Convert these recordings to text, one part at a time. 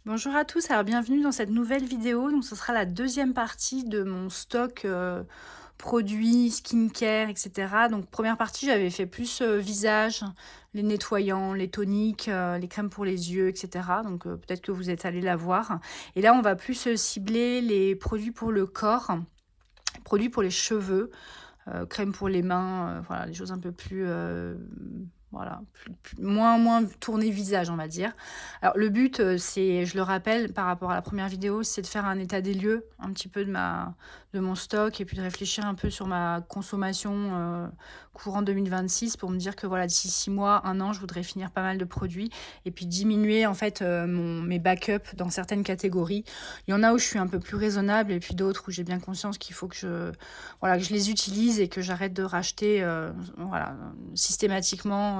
Bonjour à tous, alors bienvenue dans cette nouvelle vidéo. Donc ce sera la deuxième partie de mon stock produits, skincare, etc. Donc première partie, j'avais fait plus visage, les nettoyants, les toniques, les crèmes pour les yeux, etc. Donc peut-être que vous êtes allés la voir. Et là, on va plus cibler les produits pour le corps, produits pour les cheveux, crème pour les mains, voilà, des choses un peu plus voilà, moins tourné visage, on va dire. Alors le but, c'est, je le rappelle, par rapport à la première vidéo, c'est de faire un état des lieux, un petit peu de mon stock, et puis de réfléchir un peu sur ma consommation courant 2026 pour me dire que voilà, d'ici 6 mois, un an, je voudrais finir pas mal de produits, et puis diminuer en fait mes backups dans certaines catégories. Il y en a où je suis un peu plus raisonnable, et puis d'autres où j'ai bien conscience qu'il faut que voilà, que je les utilise et que j'arrête de racheter voilà, systématiquement.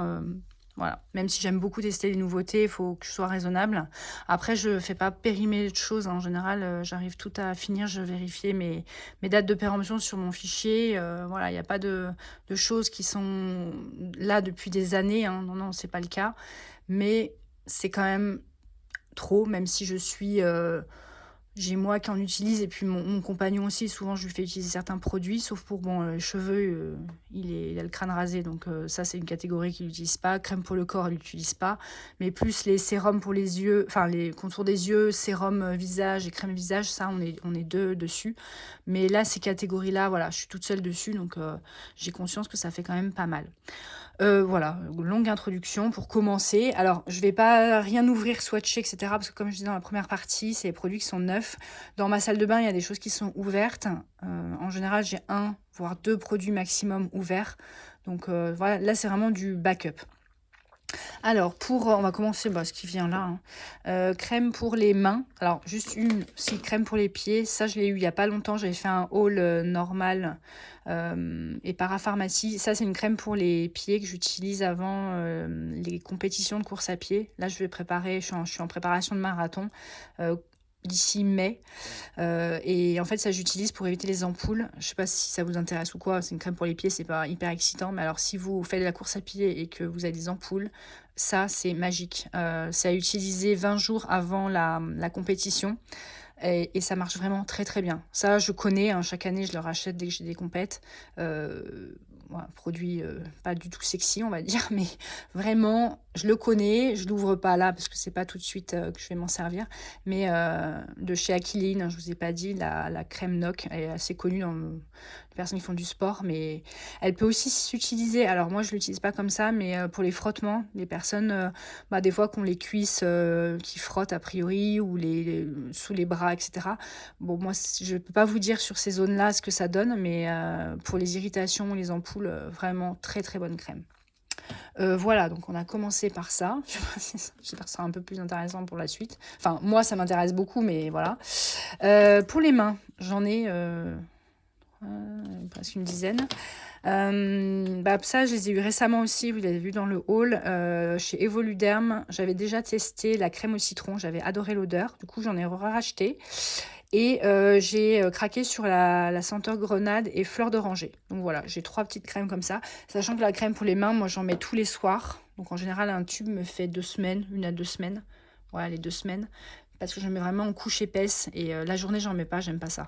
Voilà. Même si j'aime beaucoup tester les nouveautés, il faut que je sois raisonnable. Après, je ne fais pas périmer de choses. En général, j'arrive tout à finir. Je vérifie mes dates de péremption sur mon fichier. Voilà, il n'y a pas de choses qui sont là depuis des années. Hein. Non, non, c'est pas le cas. Mais c'est quand même trop, même si je suis... j'ai moi qui en utilise et puis mon compagnon aussi, souvent je lui fais utiliser certains produits, sauf pour bon, les cheveux, il a le crâne rasé, donc ça c'est une catégorie qu'il n'utilise pas. Crème pour le corps, il n'utilise pas, mais plus les sérums pour les yeux, enfin les contours des yeux, sérum visage et crème visage, ça on est deux dessus. Mais là, ces catégories-là, voilà, je suis toute seule dessus, donc j'ai conscience que ça fait quand même pas mal. Voilà, longue introduction pour commencer. Alors, je vais pas rien ouvrir, swatcher, etc. Parce que comme je disais dans la première partie, c'est les produits qui sont neufs. Dans ma salle de bain, il y a des choses qui sont ouvertes. En général, j'ai un, voire deux produits maximum ouverts. Donc voilà, là, c'est vraiment du backup. Alors, on va commencer ce qui vient là. Hein. Crème pour les mains. Alors, juste une, si crème pour les pieds. Ça, je l'ai eu il n'y a pas longtemps. J'avais fait un haul normal et parapharmacie. Ça, c'est une crème pour les pieds que j'utilise avant les compétitions de course à pied. Là, je vais préparer, je suis en préparation de marathon. D'ici mai. Et en fait, ça j'utilise pour éviter les ampoules. Je sais pas si ça vous intéresse ou quoi. C'est une crème pour les pieds, c'est pas hyper excitant. Mais alors, si vous faites de la course à pied et que vous avez des ampoules, ça c'est magique. C'est à utiliser 20 jours avant la compétition. Et ça marche vraiment très très bien. Ça, je connais. Hein, chaque année, je le rachète dès que j'ai des compètes. Voilà, produit pas du tout sexy, on va dire, mais vraiment, je le connais. Je l'ouvre pas là parce que c'est pas tout de suite que je vais m'en servir. Mais de chez Aquiline, hein, je vous ai pas dit, la crème NOC, elle est assez connue dans les personnes qui font du sport, mais elle peut aussi s'utiliser. Alors moi, je l'utilise pas comme ça, mais pour les frottements, les personnes, des fois, qui ont les cuisses qui frottent a priori ou sous les bras, etc. Bon, moi, je peux pas vous dire sur ces zones-là ce que ça donne, mais pour les irritations, les ampoules, vraiment très très bonne crème. Voilà, donc on a commencé par ça. J'espère que ça sera un peu plus intéressant pour la suite. Enfin, moi, ça m'intéresse beaucoup, mais voilà. Pour les mains, j'en ai presque une dizaine. Ça, je les ai eu récemment aussi, vous l'avez vu dans le haul, chez Evoluderm. J'avais déjà testé la crème au citron, j'avais adoré l'odeur. Du coup, j'en ai racheté. Et j'ai craqué sur la senteur grenade et fleur d'oranger. Donc voilà, j'ai 3 petites crèmes comme ça. Sachant que la crème pour les mains, moi j'en mets tous les soirs. Donc en général, un tube me fait 2 semaines, 1 à 2 semaines. Voilà, les 2 semaines. Parce que je mets vraiment en couche épaisse. Et la journée, j'en mets pas, j'aime pas ça.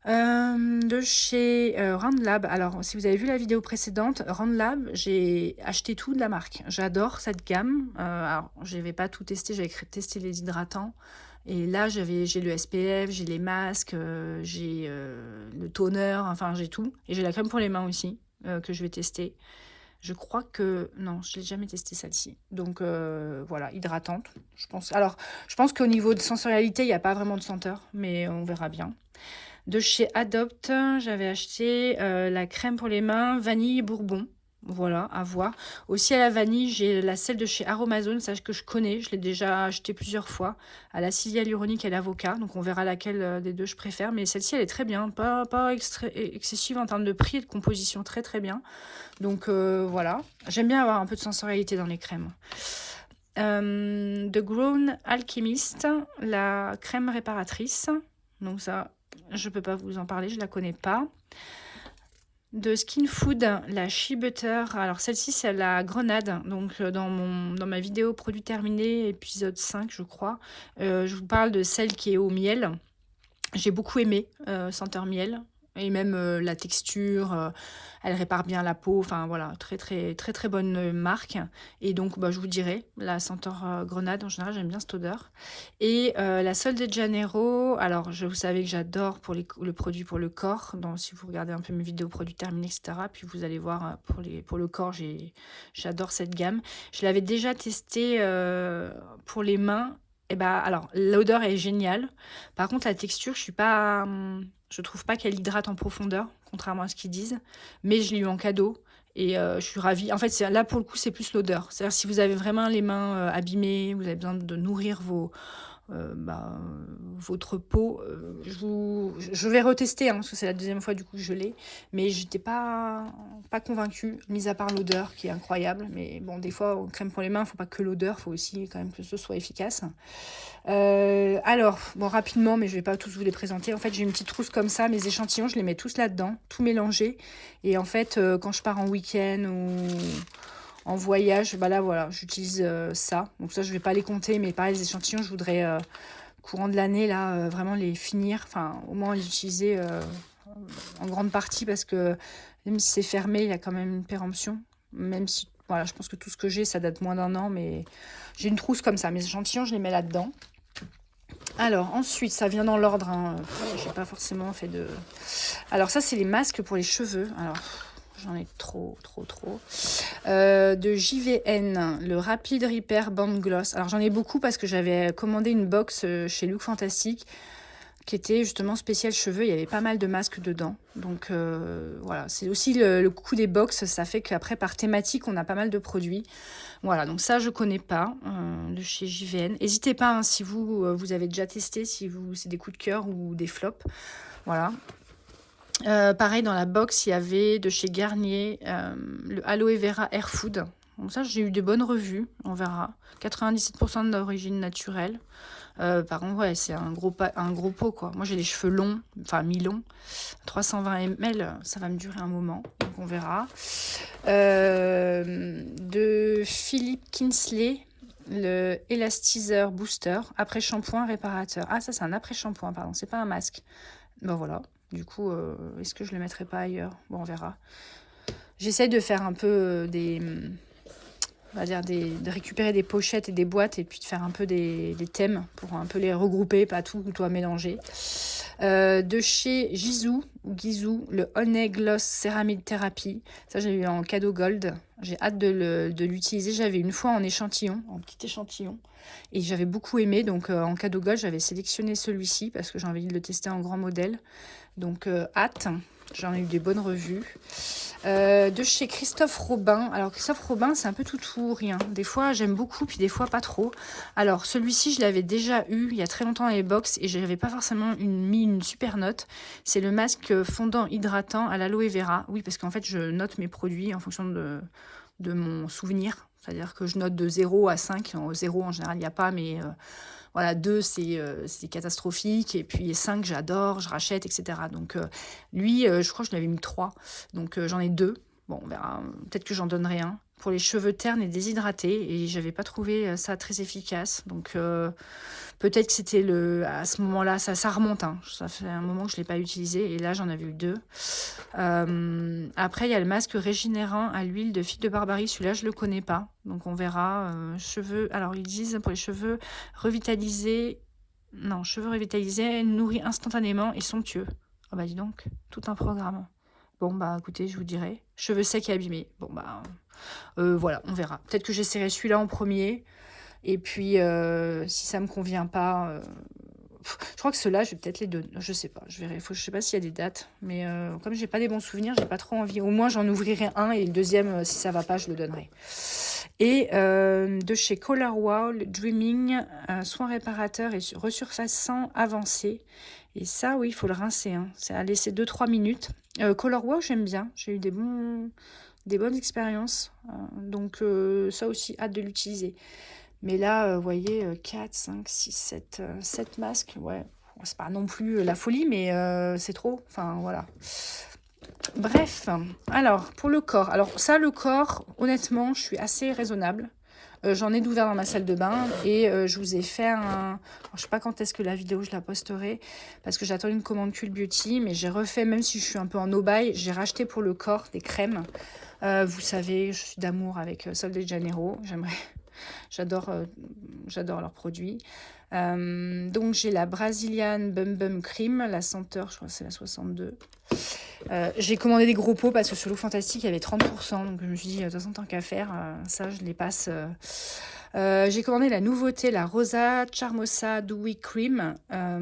De chez Randlab. Alors, si vous avez vu la vidéo précédente, Randlab, j'ai acheté tout de la marque. J'adore cette gamme. Alors, je n'avais pas tout testé, j'avais testé les hydratants. Et là, j'ai le SPF, j'ai les masques, j'ai le toner, enfin, j'ai tout. Et j'ai la crème pour les mains aussi, que je vais tester. Je crois que... Non, je l'ai jamais testé celle-ci. Donc, voilà, hydratante, je pense. Alors, je pense qu'au niveau de sensorialité, il n'y a pas vraiment de senteur, mais on verra bien. De chez Adopt, j'avais acheté la crème pour les mains, vanille et bourbon. Voilà, à voir. Aussi à la vanille, j'ai celle de chez Aromazone, ça que je connais, je l'ai déjà acheté plusieurs fois, à l'acide hyaluronique et l'avocat, donc on verra laquelle des deux je préfère, mais celle-ci elle est très bien, pas excessive en termes de prix et de composition, très très bien. Donc voilà, j'aime bien avoir un peu de sensorialité dans les crèmes. The Grown Alchemist, la crème réparatrice, donc ça, je peux pas vous en parler, je la connais pas. De Skin Food, la Shea Butter. Alors celle-ci, c'est la grenade. Donc dans ma vidéo produit terminé, épisode 5, je crois, je vous parle de celle qui est au miel. J'ai beaucoup aimé senteur miel. Et même la texture, elle répare bien la peau. Enfin voilà, très très très très bonne marque. Et donc bah, je vous dirai, la senteur grenade, en général j'aime bien cette odeur. Et la Sol de Janeiro, alors vous savez que j'adore pour le produit pour le corps. Donc si vous regardez un peu mes vidéos produits terminés, etc. Puis vous allez voir pour le corps, j'adore cette gamme. Je l'avais déjà testé pour les mains. Et bah alors l'odeur est géniale. Par contre la texture, je trouve pas qu'elle hydrate en profondeur, contrairement à ce qu'ils disent. Mais je l'ai eu en cadeau et je suis ravie. En fait, là pour le coup, c'est plus l'odeur. C'est-à-dire si vous avez vraiment les mains abîmées, vous avez besoin de nourrir votre peau. Je vais retester, hein, parce que c'est la deuxième fois du coup que je l'ai. Mais j'étais pas convaincue, mis à part l'odeur qui est incroyable. Mais bon, des fois, crème pour les mains, il faut pas que l'odeur, il faut aussi quand même que ce soit efficace. Alors, bon, rapidement, mais je vais pas tous vous les présenter. En fait, j'ai une petite trousse comme ça, mes échantillons, je les mets tous là-dedans, tout mélangé. Et en fait, quand je pars en week-end ou en voyage, bah là, voilà, j'utilise ça. Donc ça, je vais pas les compter, mais pareil, les échantillons, je voudrais, courant de l'année, là, vraiment les finir. Enfin, au moins les utiliser en grande partie, parce que même si c'est fermé, il y a quand même une péremption. Même si, voilà, je pense que tout ce que j'ai, ça date moins d'1 an, mais j'ai une trousse comme ça. Mes échantillons, je les mets là-dedans. Alors, ensuite, ça vient dans l'ordre, hein. J'ai pas forcément fait de... Alors, ça, c'est les masques pour les cheveux. Alors, j'en ai trop. De JVN, le Rapid Repair Band Gloss. Alors, j'en ai beaucoup parce que j'avais commandé une box chez Look Fantastic qui était justement spécial cheveux. Il y avait pas mal de masques dedans. Donc, voilà. C'est aussi le coût des box. Ça fait qu'après, par thématique, on a pas mal de produits. Voilà, donc ça, je connais pas, de chez JVN. N'hésitez pas, hein, si vous avez déjà testé, si c'est des coups de cœur ou des flops. Voilà. Pareil, dans la box, il y avait de chez Garnier le Aloe Vera Air Food. Donc ça, j'ai eu de bonnes revues, on verra. 97% d'origine naturelle. Par contre, ouais, c'est un gros pot, quoi. Moi, j'ai les cheveux longs, enfin mi-longs. 320 ml, ça va me durer un moment, donc on verra. De Philippe Kinsley, le Elastizer Booster, après-shampoing réparateur. Ah, ça, c'est un après-shampoing, pardon, c'est pas un masque. Ben voilà, du coup, est-ce que je le mettrai pas ailleurs? Bon, on verra. J'essaye de faire un peu on va dire de récupérer des pochettes et des boîtes et puis de faire un peu des thèmes pour un peu les regrouper, pas tout mélanger. De chez Gizou, le Honey Gloss Ceramic Therapy. Ça, j'ai eu en cadeau gold. J'ai hâte de l'utiliser. J'avais une fois en échantillon, en petit échantillon. Et j'avais beaucoup aimé. Donc, en cadeau gold, j'avais sélectionné celui-ci parce que j'ai envie de le tester en grand modèle. Donc, hâte. J'en ai eu des bonnes revues. De chez Christophe Robin. Alors, Christophe Robin, c'est un peu tout ou rien. Des fois, j'aime beaucoup, puis des fois, pas trop. Alors, celui-ci, je l'avais déjà eu il y a très longtemps dans les box et je n'avais pas forcément mis une super note. C'est le masque fondant hydratant à l'aloe vera. Oui, parce qu'en fait, je note mes produits en fonction de mon souvenir. C'est-à-dire que je note de 0 à 5. 0, en général, il n'y a pas, mais... voilà, 2, c'est catastrophique. Et puis 5, j'adore, je rachète, etc. Donc, lui, je crois que je lui avais mis 3. Donc, j'en ai 2. Bon, on verra. Peut-être que j'en donnerai un. Pour les cheveux ternes et déshydratés. Et j'avais pas trouvé ça très efficace. Donc, peut-être que c'était à ce moment-là, ça remonte. Hein. Ça fait un moment que je ne l'ai pas utilisé. Et là, j'en avais eu 2. Après, il y a le masque régénérant à l'huile de figue de Barbarie. Celui-là, je ne le connais pas. Donc, on verra. Cheveux. Alors, ils disent pour les cheveux revitalisés. Non, cheveux revitalisés, nourris instantanément et somptueux. Ah bah, dis donc, tout un programme. Bon, bah, écoutez, je vous dirai. Cheveux secs et abîmés. Bon, bah, voilà, on verra. Peut-être que j'essaierai celui-là en premier. Et puis, si ça me convient pas... je crois que ceux-là, je vais peut-être les donner. Je sais pas, je verrai. Je sais pas s'il y a des dates. Mais comme j'ai pas des bons souvenirs, j'ai pas trop envie. Au moins, j'en ouvrirai un et le deuxième, si ça va pas, je le donnerai. Et de chez Color Wow, le Dreaming, soin réparateur et resurfaçant avancé. Et ça, oui, il faut le rincer. Hein. C'est à laisser 2-3 minutes. Color Wow, j'aime bien. J'ai eu des bonnes expériences. Donc, ça aussi, hâte de l'utiliser. Mais là, vous voyez, 4, 5, 6, 7 masques. Ouais, c'est pas non plus la folie, mais c'est trop. Enfin, voilà. Bref, alors pour le corps. Alors ça, le corps, honnêtement, je suis assez raisonnable. J'en ai d'ouvert dans ma salle de bain et je vous ai fait un... Alors, je sais pas quand est-ce que la vidéo je la posterai parce que j'attends une commande Cult Beauty, mais j'ai refait, même si je suis un peu en no-buy, j'ai racheté pour le corps des crèmes. Vous savez, je suis d'amour avec Sol de Janeiro. J'adore leurs produits. Donc j'ai la Brazilian Bum Bum Cream, la senteur, je crois que c'est la 62. J'ai commandé des gros pots parce que sur Look Fantastique il y avait 30%, donc je me suis dit de toute façon tant qu'à faire, ça je les passe. J'ai commandé la nouveauté, la Rosa Charmosa Dewy Cream,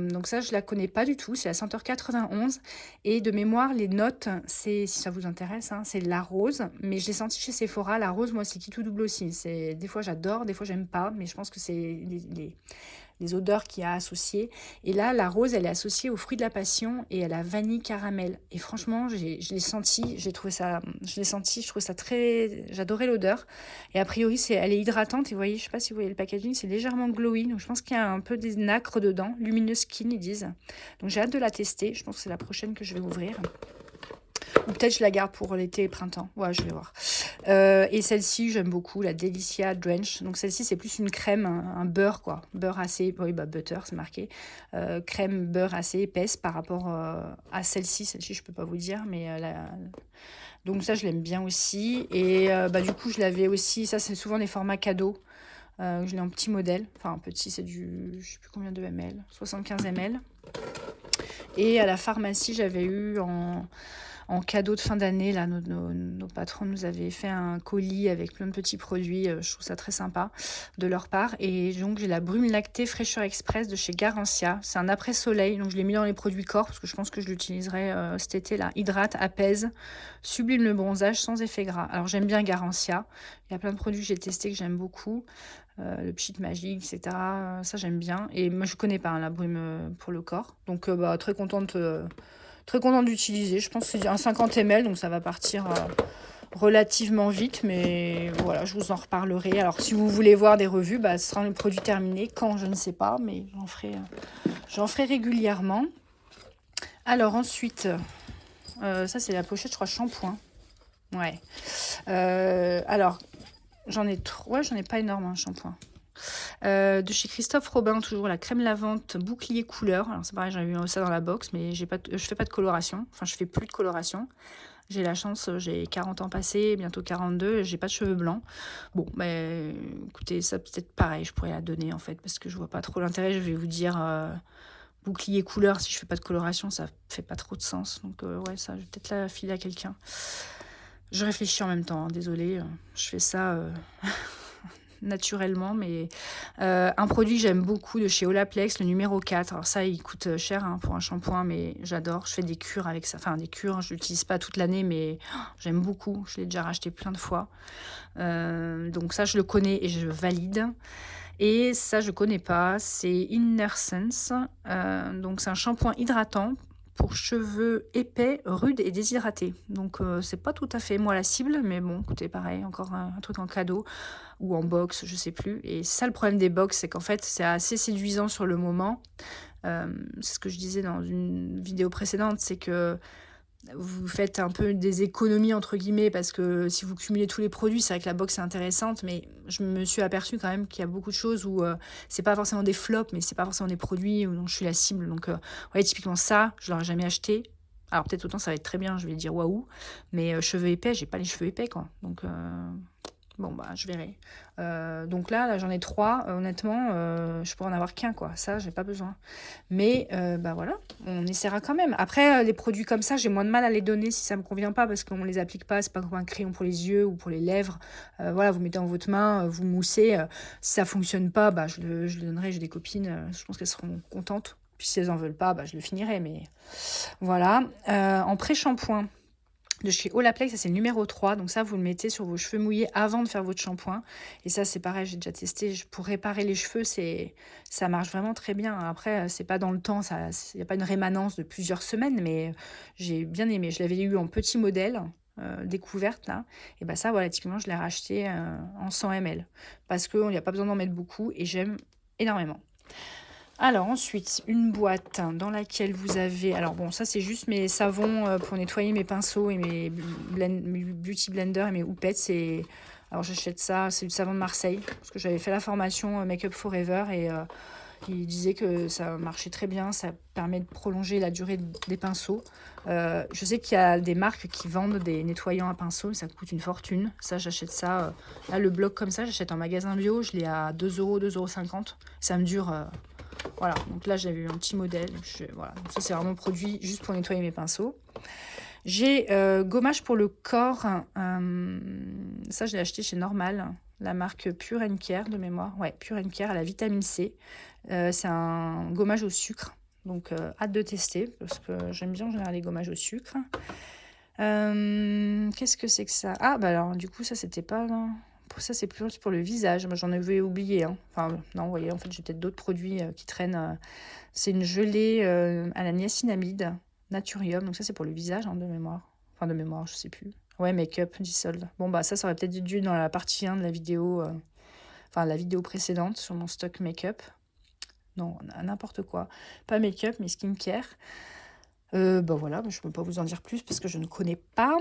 donc ça je la connais pas du tout, c'est la senteur 91 et de mémoire les notes, c'est, si ça vous intéresse, hein, c'est la rose, mais je l'ai senti chez Sephora, la rose moi c'est qui tout double aussi, c'est, des fois j'adore, des fois j'aime pas, mais je pense que c'est les odeurs qu'il y a associées. Et là, la rose, elle est associée aux fruits de la passion et à la vanille caramel. Et franchement, je l'ai senti, je trouvais ça très... J'adorais l'odeur. Et a priori, elle est hydratante. Et vous voyez, je sais pas si vous voyez le packaging, c'est légèrement glowy. Donc je pense qu'il y a un peu des nacres dedans. Luminous skin, ils disent. Donc j'ai hâte de la tester. Je pense que c'est la prochaine que je vais ouvrir. Ou peut-être je la garde pour l'été et printemps. Ouais, je vais voir. Et celle-ci, j'aime beaucoup, la Delicia Drench. Donc celle-ci, c'est plus une crème, un beurre, quoi. Beurre assez... Oui, bah butter, c'est marqué. Crème beurre assez épaisse par rapport à celle-ci. Celle-ci, je peux pas vous dire, mais... Donc ça, je l'aime bien aussi. Et bah, du coup, je l'avais aussi... Ça, c'est souvent des formats cadeaux. Je l'ai en petit modèle. Enfin, un petit, c'est du... Je sais plus combien de ml. 75 ml. Et à la pharmacie, j'avais eu en cadeau de fin d'année, là, nos patrons nous avaient fait un colis avec plein de petits produits. Je trouve ça très sympa de leur part. Et donc, j'ai la brume lactée fraîcheur express de chez Garancia. C'est un après-soleil, donc je l'ai mis dans les produits corps parce que je pense que je l'utiliserai cet été, là. Hydrate, apaise, sublime le bronzage sans effet gras. Alors, j'aime bien Garancia. Il y a plein de produits que j'ai testés que j'aime beaucoup. Le pchit magique, etc. Ça, j'aime bien. Et moi, je connais pas hein, la brume pour le corps. Donc, bah, très contente d'utiliser. Je pense que c'est un 50 ml, donc ça va partir relativement vite. Mais voilà, je vous en reparlerai. Alors, si vous voulez voir des revues, bah, ce sera le produit terminé. Quand, je ne sais pas, mais j'en ferai régulièrement. Alors, ensuite, ça, c'est la pochette, je crois, shampoing. Ouais. Alors, j'en ai pas énorme, hein, shampoing. De chez Christophe Robin, toujours la crème lavande bouclier couleur. Alors c'est pareil, j'avais eu ça dans la box, mais je fais pas de coloration. Enfin, je fais plus de coloration. J'ai la chance, j'ai 40 ans passés, bientôt 42, j'ai pas de cheveux blancs. Bon, mais écoutez, ça peut-être pareil, je pourrais la donner en fait, parce que je vois pas trop l'intérêt. Je vais vous dire bouclier couleur, si je fais pas de coloration, ça fait pas trop de sens. Donc ouais, ça, je vais peut-être la filer à quelqu'un. Je réfléchis en même temps, hein, désolée, je fais ça naturellement, mais un produit que j'aime beaucoup de chez Olaplex, le numéro 4. Alors ça, il coûte cher hein, pour un shampoing, mais j'adore. Je fais des cures avec ça. Enfin, des cures, je l'utilise pas toute l'année, mais j'aime beaucoup. Je l'ai déjà racheté plein de fois. Donc ça, je le connais et je valide. Et ça, je connais pas. C'est Inner Sense. Donc c'est un shampoing hydratant pour cheveux épais, rudes et déshydratés. Donc c'est pas tout à fait moi la cible, mais bon, écoutez, pareil, encore un truc en cadeau ou en box, je sais plus. Et ça, le problème des box, c'est qu'en fait, c'est assez séduisant sur le moment. C'est ce que je disais dans une vidéo précédente, c'est que vous faites un peu des économies entre guillemets parce que si vous cumulez tous les produits, c'est vrai que la box est intéressante, mais je me suis aperçue quand même qu'il y a beaucoup de choses où c'est pas forcément des flops, mais c'est pas forcément des produits dont je suis la cible. Donc, ouais, typiquement ça, je l'aurais jamais acheté. Alors peut-être autant ça va être très bien, je vais dire waouh, mais cheveux épais, j'ai pas les cheveux épais quoi. Donc bon bah je verrai. Donc là j'en ai 3, honnêtement, je pourrais en avoir qu'un quoi. Ça j'ai pas besoin. Mais bah voilà, on essaiera quand même. Après les produits comme ça, j'ai moins de mal à les donner si ça me convient pas parce qu'on les applique pas. C'est pas comme un crayon pour les yeux ou pour les lèvres. Voilà, vous mettez dans votre main, vous moussez. Si ça fonctionne pas, bah je le donnerai. J'ai des copines, je pense qu'elles seront contentes. Puis si elles en veulent pas, bah je le finirai. Mais voilà. En pré-shampoing de chez Olaplex, ça c'est le numéro 3. Donc ça, vous le mettez sur vos cheveux mouillés avant de faire votre shampoing. Et ça, c'est pareil, j'ai déjà testé. Pour réparer les cheveux, ça marche vraiment très bien. Après, c'est pas dans le temps, il n'y a pas une rémanence de plusieurs semaines, mais j'ai bien aimé. Je l'avais eu en petit modèle. Découverte là, et bah ça voilà, typiquement je l'ai racheté en 100 ml parce qu'il n'y a pas besoin d'en mettre beaucoup et j'aime énormément. Alors ensuite, une boîte dans laquelle vous avez... Alors bon, ça c'est juste mes savons pour nettoyer mes pinceaux et mes beauty blender et mes houpettes. Alors j'achète ça, c'est du savon de Marseille, parce que j'avais fait la formation Make Up Forever et il disait que ça marchait très bien, ça permet de prolonger la durée des pinceaux. Je sais qu'il y a des marques qui vendent des nettoyants à pinceaux, mais ça coûte une fortune. Ça, j'achète ça. Là, le bloc comme ça, j'achète en magasin bio, je l'ai à 2 euros, 2,50 €. Ça me dure... voilà, donc là j'avais eu un petit modèle. Voilà. Donc ça c'est vraiment produit juste pour nettoyer mes pinceaux. J'ai gommage pour le corps. Ça je l'ai acheté chez Normal, la marque Pure Care de mémoire. Ouais, Pure Care à la vitamine C. C'est un gommage au sucre. Donc hâte de tester parce que j'aime bien en général les gommages au sucre. Qu'est-ce que c'est que ça? Ah bah alors du coup ça c'était pas... Ça, c'est plus pour le visage. Moi, j'en avais oublié. Hein. Enfin, non, vous voyez, en fait, j'ai peut-être d'autres produits qui traînent. C'est une gelée à la niacinamide, Naturium. Donc ça, c'est pour le visage, hein, de mémoire. Enfin, de mémoire, je sais plus. Ouais, make-up, dissolve. Bon, bah ça aurait peut-être dû dans la partie 1 de la vidéo. Enfin, la vidéo précédente sur mon stock make-up. Non, n'importe quoi. Pas make-up, mais skincare. Bah voilà, je ne peux pas vous en dire plus parce que je ne connais pas.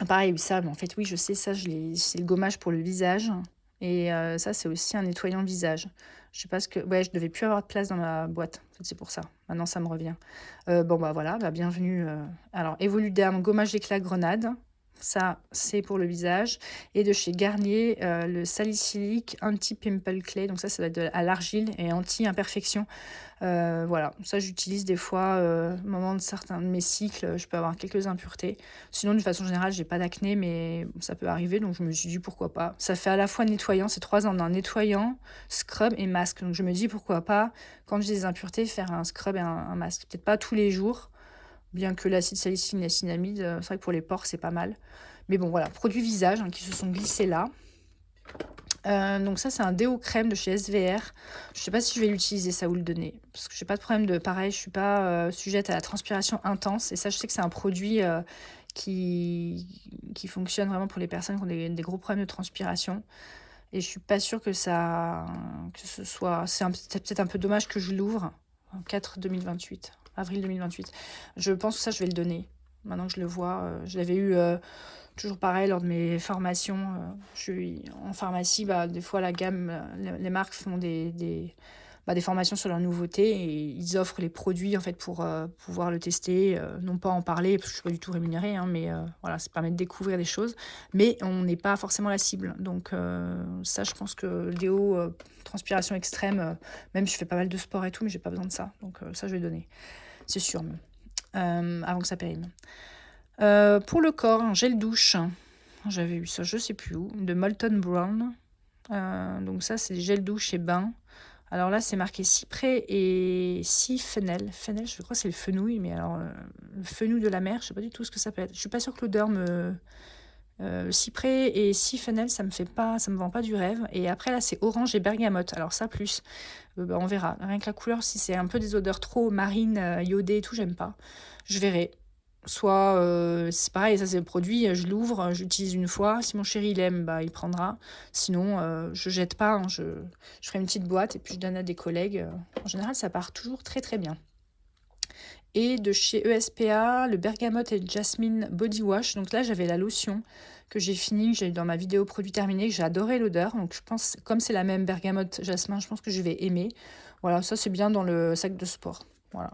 Pareil, ça, mais en fait, oui, je sais, ça, c'est le gommage pour le visage. Et ça, c'est aussi un nettoyant visage. Je sais pas ce que... Ouais, je devais plus avoir de place dans ma boîte. En fait, c'est pour ça. Maintenant, ça me revient. Bon, bah voilà, bah, bienvenue. Alors, Evoluderm, gommage éclat grenade. Ça, c'est pour le visage. Et de chez Garnier, le salicylique anti-pimple clay. Donc ça va être à l'argile et anti-imperfection. Voilà, ça j'utilise des fois au moment de certains de mes cycles, je peux avoir quelques impuretés. Sinon, d'une façon générale, j'ai pas d'acné, mais ça peut arriver, donc je me suis dit pourquoi pas. Ça fait à la fois nettoyant, c'est 3 ans d'un nettoyant, scrub et masque. Donc je me dis pourquoi pas, quand j'ai des impuretés, faire un scrub et un masque. Peut-être pas tous les jours, bien que l'acide salicylique, niacinamide, c'est vrai que pour les pores, c'est pas mal. Mais bon, voilà, produits visage qui se sont glissés là. Donc ça, c'est un déo crème de chez SVR. Je sais pas si je vais l'utiliser ça ou le donner. Parce que j'ai pas de problème de... Pareil, je suis pas sujette à la transpiration intense. Et ça, je sais que c'est un produit qui fonctionne vraiment pour les personnes qui ont des gros problèmes de transpiration. Et je suis pas sûre que ce soit... C'est peut-être un peu dommage que je l'ouvre. 4 2028, avril 2028. Je pense que ça, je vais le donner. Maintenant que je le vois, je l'avais eu... toujours pareil, lors de mes formations, je suis en pharmacie, bah, des fois la gamme, les marques font des formations sur leurs nouveautés et ils offrent les produits en fait pour pouvoir le tester, non pas en parler parce que je suis pas du tout rémunérée, hein, mais voilà, ça permet de découvrir des choses, mais on n'est pas forcément la cible. Donc ça, je pense que le déo transpiration extrême, même je fais pas mal de sport et tout, mais j'ai pas besoin de ça. Donc ça, je vais donner, c'est sûr, avant que ça périme. Pour le corps, un gel douche. J'avais eu ça, je sais plus où, de Molton Brown. Donc ça, c'est gel douche et bain. Alors là, c'est marqué cyprès et fennel. Fennel, je crois que c'est le fenouil, mais alors le fenouil de la mer, je sais pas du tout ce que ça peut être. Je suis pas sûre que l'odeur me... cyprès et fennel, ça me vend pas du rêve. Et après là, c'est orange et bergamote. Alors ça, plus, bah, on verra. Rien que la couleur, si c'est un peu des odeurs trop marines, iodées et tout, j'aime pas. Je verrai. Soit, c'est pareil, ça c'est le produit, je l'ouvre, j'utilise une fois. Si mon chéri il aime, bah, il prendra. Sinon, je jette pas. Hein, je ferai une petite boîte et puis je donne à des collègues. En général, ça part toujours très très bien. Et de chez ESPA, le bergamote et le jasmine body wash. Donc là, j'avais la lotion que j'ai fini, j'ai eu dans ma vidéo produit terminé, que j'ai adoré l'odeur. Donc je pense, comme c'est la même bergamote jasmin, je pense que je vais aimer. Voilà, ça c'est bien dans le sac de sport. Voilà.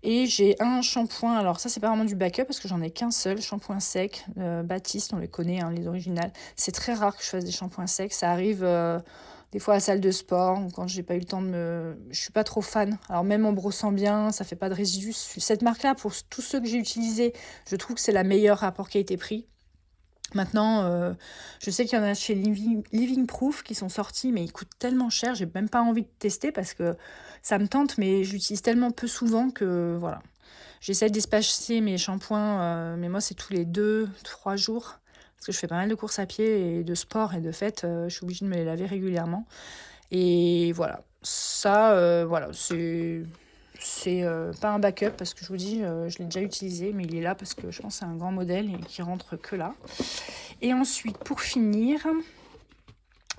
Et j'ai un shampoing, alors ça c'est pas vraiment du backup parce que j'en ai qu'un seul, shampoing sec, Baptiste, on les connaît, hein, les originales. C'est très rare que je fasse des shampoings secs, ça arrive des fois à la salle de sport, ou quand j'ai pas eu le temps de me... Je suis pas trop fan, alors même en brossant bien, ça fait pas de résidus. Cette marque-là, pour tous ceux que j'ai utilisés, je trouve que c'est la meilleure rapport qualité-prix. Maintenant, je sais qu'il y en a chez Living Proof qui sont sortis, mais ils coûtent tellement cher, j'ai même pas envie de tester parce que ça me tente, mais je l'utilise tellement peu souvent que voilà. J'essaie d'espacer mes shampoings, mais moi c'est tous les 2-3 jours, parce que je fais pas mal de courses à pied et de sport et de fête, je suis obligée de me les laver régulièrement. Et voilà, ça, voilà, c'est pas un backup parce que je vous dis, je l'ai déjà utilisé, mais il est là parce que je pense que c'est un grand modèle et qui rentre que là. Et ensuite, pour finir,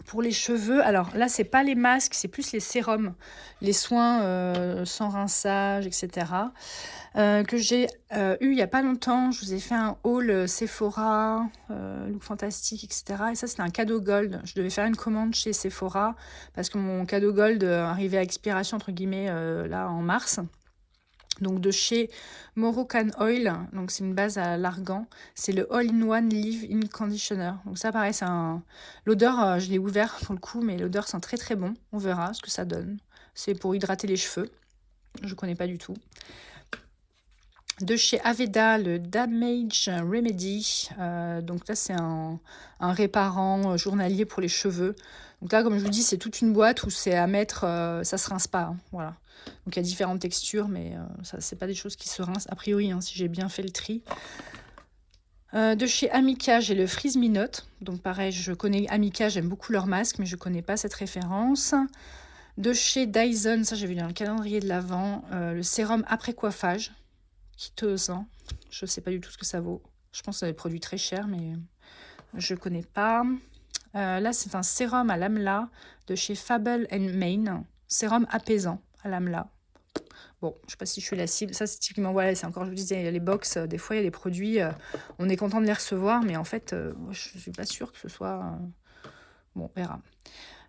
Pour les cheveux, alors là, c'est pas les masques, c'est plus les sérums, les soins sans rinçage, etc. Que j'ai eu il y a pas longtemps. Je vous ai fait un haul Sephora, Look Fantastique, etc. Et ça, c'était un cadeau gold. Je devais faire une commande chez Sephora parce que mon cadeau gold arrivait à expiration, entre guillemets, là en mars. Donc de chez Moroccan Oil, donc c'est une base à l'argan, c'est le All-in-One Leave-In Conditioner. Donc ça pareil, l'odeur, je l'ai ouvert pour le coup, mais l'odeur sent très très bon. On verra ce que ça donne. C'est pour hydrater les cheveux. Je connais pas du tout. De chez Aveda, le Damage Remedy. Donc là, c'est un réparant journalier pour les cheveux. Donc là, comme je vous dis, c'est toute une boîte où c'est à mettre, ça se rince pas. Hein, voilà. Donc il y a différentes textures, mais ça, c'est pas des choses qui se rincent a priori, hein, si j'ai bien fait le tri. De chez Amica, j'ai le Freeze Me Not. Donc pareil, je connais Amica, j'aime beaucoup leur masque, mais je connais pas cette référence. De chez Dyson, ça j'ai vu dans le calendrier de l'Avent, le sérum après coiffage. Quitosant. Je sais pas du tout ce que ça vaut. Je pense que c'est des produits très chers, mais je connais pas. Là, c'est un sérum à l'amla de chez Fable Main. Sérum apaisant à l'amla. Bon, je sais pas si je suis la cible. Ça, c'est typiquement, voilà, c'est encore, je vous disais, les box, des fois, il y a des produits, on est content de les recevoir, mais en fait, je suis pas sûre que ce soit... Bon, on verra.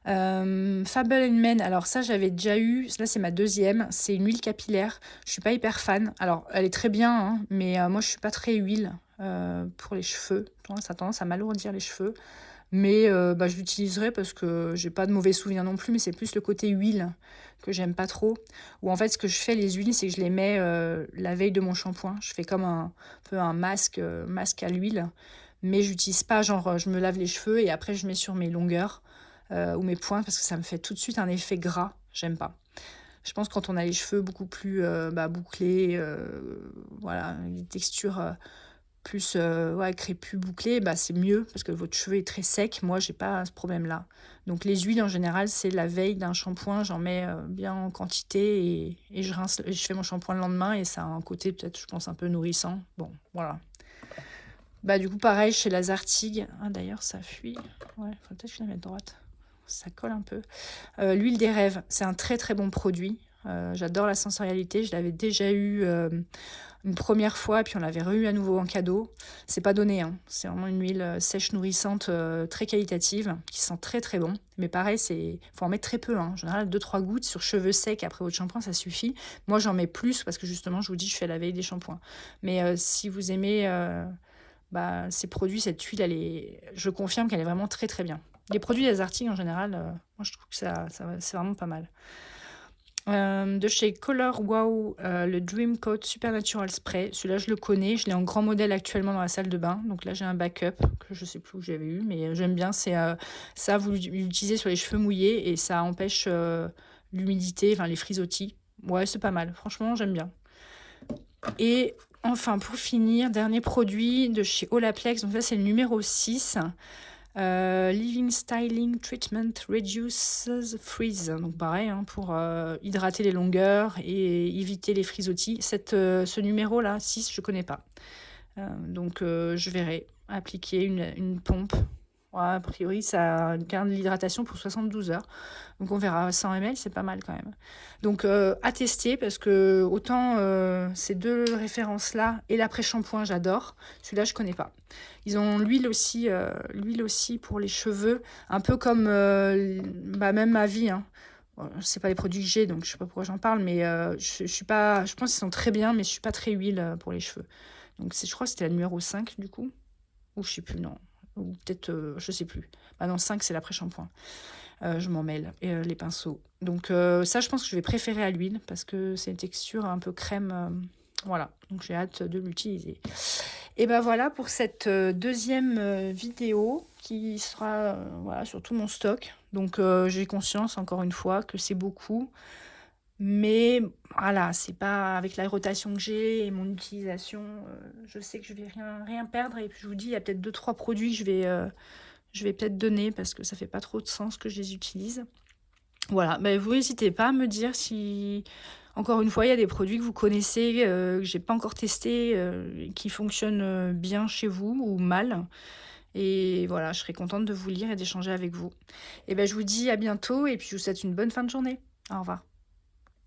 Fable Men, alors ça j'avais déjà eu, là c'est ma deuxième, c'est une huile capillaire, je suis pas hyper fan, alors elle est très bien, hein, mais moi je suis pas très huile pour les cheveux, ça a tendance à m'alourdir les cheveux, mais je l'utiliserai parce que j'ai pas de mauvais souvenirs non plus, mais c'est plus le côté huile que j'aime pas trop, ou en fait ce que je fais les huiles c'est que je les mets la veille de mon shampoing, je fais comme un peu un masque à l'huile, mais j'utilise pas genre je me lave les cheveux et après je mets sur mes longueurs ou mes pointes parce que ça me fait tout de suite un effet gras. J'aime pas. Je pense que quand on a les cheveux beaucoup plus bouclés, voilà, une texture plus crépus, bouclée, c'est mieux parce que votre cheveu est très sec. Moi, j'ai pas ce problème-là. Donc les huiles en général, c'est la veille d'un shampoing, j'en mets bien en quantité et je rince, je fais mon shampoing le lendemain et ça a un côté peut-être, je pense, un peu nourrissant. Bon, voilà. Du coup, pareil chez Lazartigue. Ah, d'ailleurs, ça fuit. Ouais, faut peut-être que je la mette droite. Ça colle un peu. L'huile des rêves, c'est un très très bon produit. J'adore la sensorialité. Je l'avais déjà eu une première fois, et puis on l'avait re-eu à nouveau en cadeau. C'est pas donné, hein. C'est vraiment une huile sèche, nourrissante, très qualitative, qui sent très très bon. Mais pareil, faut en mettre très peu. Hein. En général, 2-3 gouttes sur cheveux secs après votre shampoing, ça suffit. Moi, j'en mets plus parce que justement, je vous dis, je fais la veille des shampoings. Mais si vous aimez ces produits, cette huile, je confirme qu'elle est vraiment très très bien. Les produits des Arctic en général, moi je trouve que c'est vraiment pas mal. De chez Color Wow, le Dream Coat Supernatural Spray. Celui-là, je le connais. Je l'ai en grand modèle actuellement dans la salle de bain. Donc là, j'ai un backup que je sais plus où j'avais eu, mais j'aime bien. C'est ça, vous l'utilisez sur les cheveux mouillés et ça empêche l'humidité, enfin les frisottis. Ouais, c'est pas mal. Franchement, j'aime bien. Et enfin, pour finir, dernier produit de chez Olaplex. Donc là, c'est le numéro 6. Living Styling Treatment Reduces Frizz. Donc pareil, hein, pour hydrater les longueurs et éviter les frisottis. Ce numéro-là, 6, je ne connais pas. Donc je verrai appliquer une pompe. Ouais, a priori, ça garde l'hydratation pour 72 heures. Donc on verra, 100 ml, c'est pas mal quand même. Donc à tester parce que autant ces deux références-là et l'après-shampoing, j'adore. Celui-là, je connais pas. Ils ont l'huile aussi pour les cheveux, un peu comme même ma vie. Hein. Bon, c'est pas les produits que j'ai, donc je sais pas pourquoi j'en parle, mais je suis pas. Je pense qu'ils sont très bien, mais je suis pas très huile pour les cheveux. Donc je crois que c'était la numéro 5 du coup. Ou je sais plus, non. Ou peut-être, je sais plus. Non, 5, c'est l'après-shampoing. Je m'en mêle, les pinceaux. Donc ça, je pense que je vais préférer à l'huile parce que c'est une texture un peu crème. Voilà, donc j'ai hâte de l'utiliser. Et voilà pour cette deuxième vidéo qui sera sur tout mon stock. Donc j'ai conscience, encore une fois, que c'est beaucoup. Mais voilà, c'est pas avec la rotation que j'ai et mon utilisation, je sais que je vais rien perdre. Et puis je vous dis, il y a peut-être 2-3 produits que je vais peut-être donner parce que ça fait pas trop de sens que je les utilise. Voilà, vous n'hésitez pas à me dire si, encore une fois, il y a des produits que vous connaissez, que j'ai pas encore testés, qui fonctionnent bien chez vous ou mal. Et voilà, je serai contente de vous lire et d'échanger avec vous. Et ben, je vous dis à bientôt et puis je vous souhaite une bonne fin de journée. Au revoir.